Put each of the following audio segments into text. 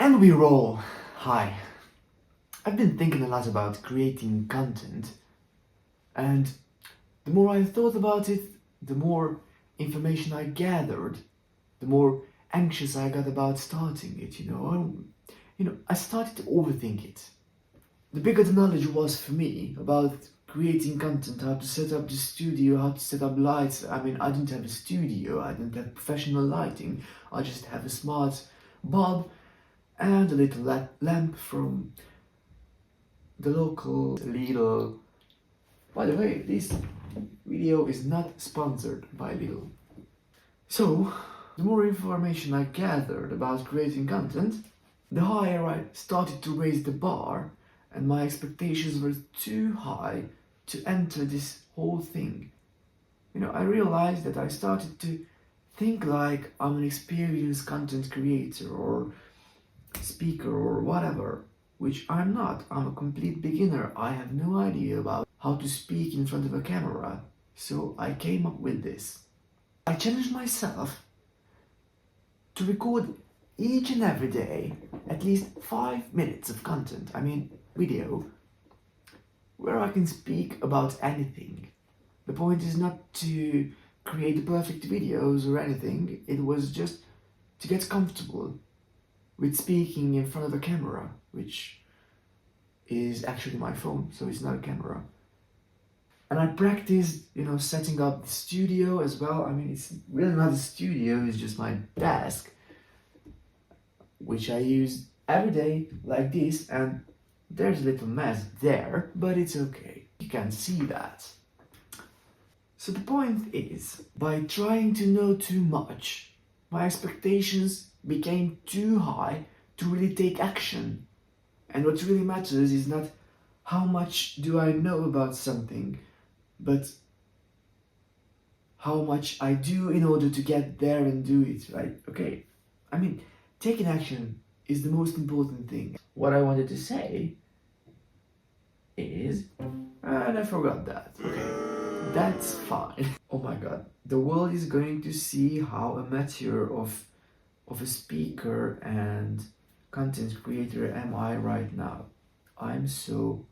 And we roll. Hi. I've been thinking a lot about creating content, and the more I thought about it, the more information I gathered, the more anxious I got about starting it, I started to overthink it. The bigger the knowledge was for me about creating content, how to set up the studio, how to set up lights. I mean, I didn't have a studio, I didn't have professional lighting, I just have a smart bulb and a little lamp from the local Lidl. By the way, this video is not sponsored by Lidl. So, the more information I gathered about creating content, the higher I started to raise the bar, and my expectations were too high to enter this whole thing. I realized that I started to think like I'm an experienced content creator or speaker or whatever, which I'm not. I'm a complete beginner. I have no idea about how to speak in front of a camera. So I came up with this. I challenged myself to record each and every day at least 5 minutes of content, video, where I can speak about anything. The point is not to create the perfect videos or anything, it was just to get comfortable with speaking in front of a camera, which is actually my phone, so it's not a camera. And I practiced, setting up the studio as well. It's really not a studio, it's just my desk, which I use every day like this, and there's a little mess there, but it's okay. You can see that. So the point is, by trying to know too much, my expectations became too high to really take action. And what really matters is not how much do I know about something, but how much I do in order to get there and do it, right? Okay. Taking action is the most important thing. What I wanted to say is, and I forgot that. Okay, that's fine. Oh my god, the world is going to see how amateur of a speaker and content creator am I right now. I'm so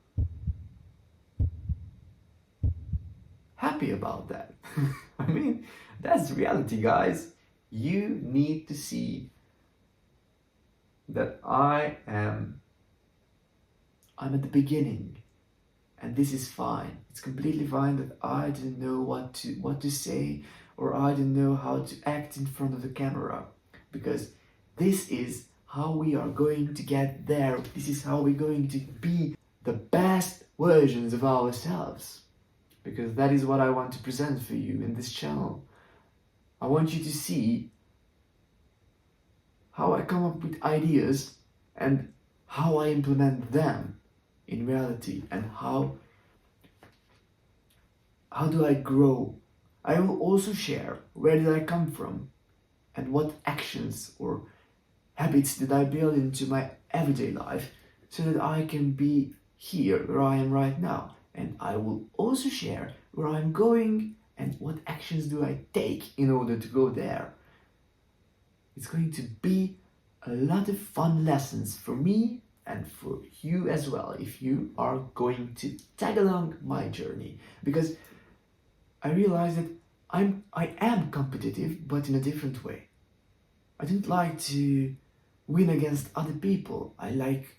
happy about that. That's reality, guys. You need to see that I'm at the beginning, and this is fine. It's completely fine that I didn't know what to say, or I didn't know how to act in front of the camera, because this is how we are going to get there. This is how we're going to be the best versions of ourselves, because that is what I want to present for you in this channel. I want you to see how I come up with ideas and how I implement them in reality, and how do I grow. I will also share where did I come from and what actions or habits did I build into my everyday life so that I can be here where I am right now. And I will also share where I'm going and what actions do I take in order to go there. It's going to be a lot of fun lessons for me and for you as well, if you are going to tag along my journey. Because I realize that I am competitive, but in a different way. I don't like to win against other people. I like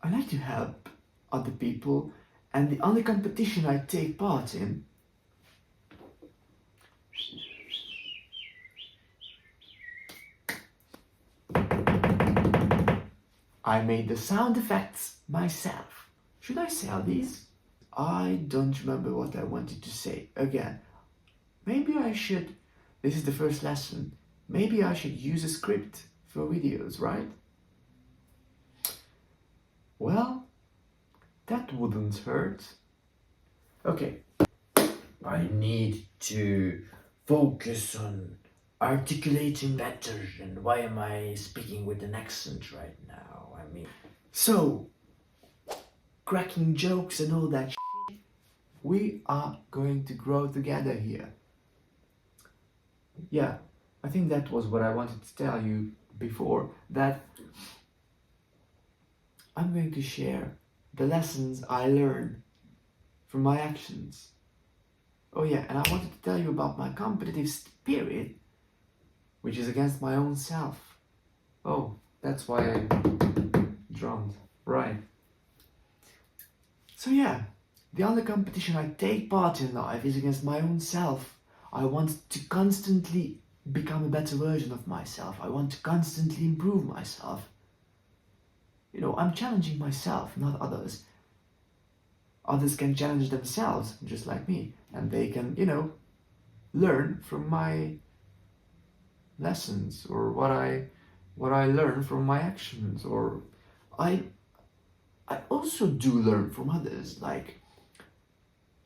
to help other people, and the only competition I take part in I made the sound effects myself. Should I sell these? I don't remember what I wanted to say. Again, maybe I should, this is the first lesson, maybe I should use a script for videos, right? Well, that wouldn't hurt. Okay, I need to focus on articulating better, and why am I speaking with an accent right now? So, cracking jokes and all that shit, we are going to grow together here. Yeah, I think that was what I wanted to tell you before, that I'm going to share the lessons I learned from my actions. Oh yeah, and I wanted to tell you about my competitive spirit, which is against my own self. Oh, that's why I'm drunk. Right. So yeah, the only competition I take part in life is against my own self. I want to constantly become a better version of myself. I want to constantly improve myself. You know, I'm challenging myself, not others. Others can challenge themselves, just like me, and they can, learn from my lessons or what I learn from my actions. Or I also do learn from others. Like,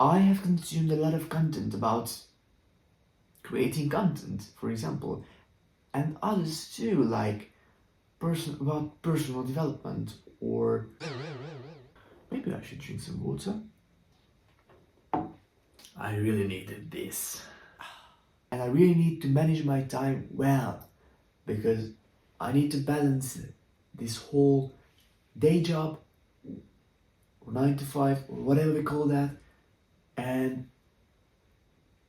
I have consumed a lot of content about creating content, for example, and others too, like about personal development. Or maybe I should drink some water. I really needed this. And I really need to manage my time well, because I need to balance this whole day job, or 9 to 5, or whatever we call that, and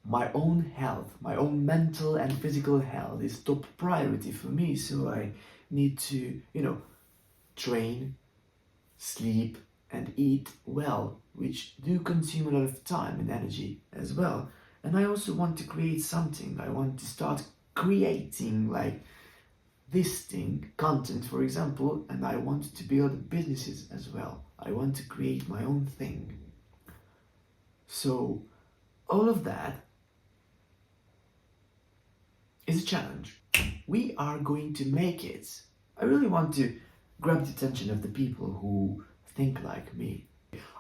my own health, my own mental and physical health is top priority for me. So I need to, train, sleep, and eat well, which do consume a lot of time and energy as well. And I also want to create something. I want to start creating, like, this thing, content, for example, and I want to build businesses as well. I want to create my own thing. So all of that is a challenge. We are going to make it. I really want to grab the attention of the people who think like me.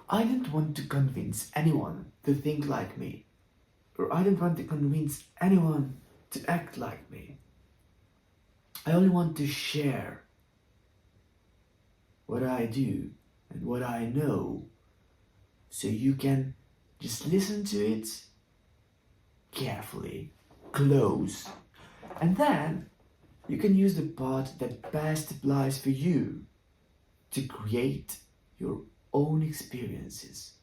I don't want to convince anyone to think like me, or I don't want to convince anyone to act like me. I only want to share what I do and what I know, so you can just listen to it carefully, close, and then you can use the part that best applies for you to create your own experiences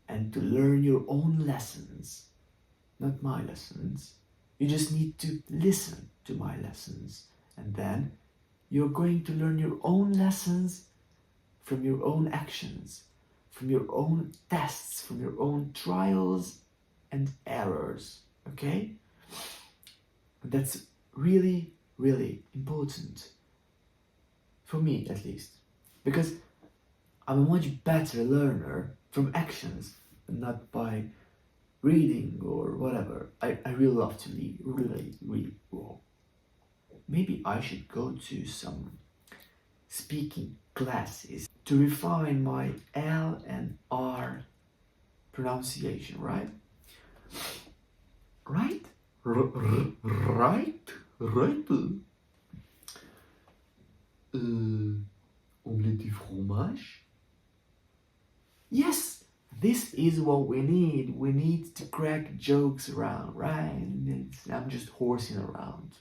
and to learn your own lessons, not my lessons. You just need to listen to my lessons, and then you're going to learn your own lessons from your own actions, from your own tests, from your own trials and errors, okay? That's really, really important, for me at least, because I'm a much better learner from actions, not by reading or whatever. I really love to read, really well. Maybe I should go to some speaking classes to refine my L and R pronunciation, right? Right? Right? Right? Omelette du fromage? Yes, this is what we need. We need to crack jokes around, right? I'm just horsing around.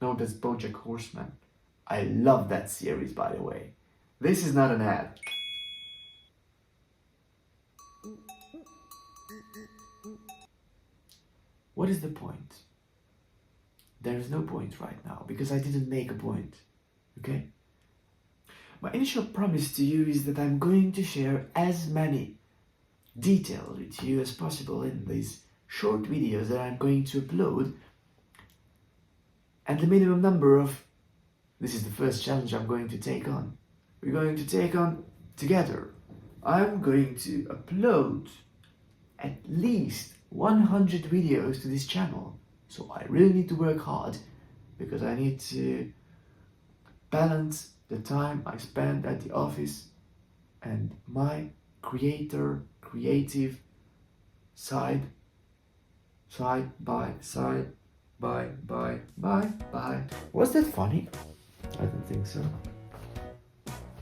No, that's BoJack Horseman. I love that series, by the way. This is not an ad. What is the point? There is no point right now, because I didn't make a point, okay? My initial promise to you is that I'm going to share as many details with you as possible in these short videos that I'm going to upload. And the minimum number of... This is the first challenge I'm going to take on. We're going to take on together. I'm going to upload at least 100 videos to this channel. So I really need to work hard, because I need to balance the time I spend at the office and my creative side by side. Bye. Was that funny? I don't think so.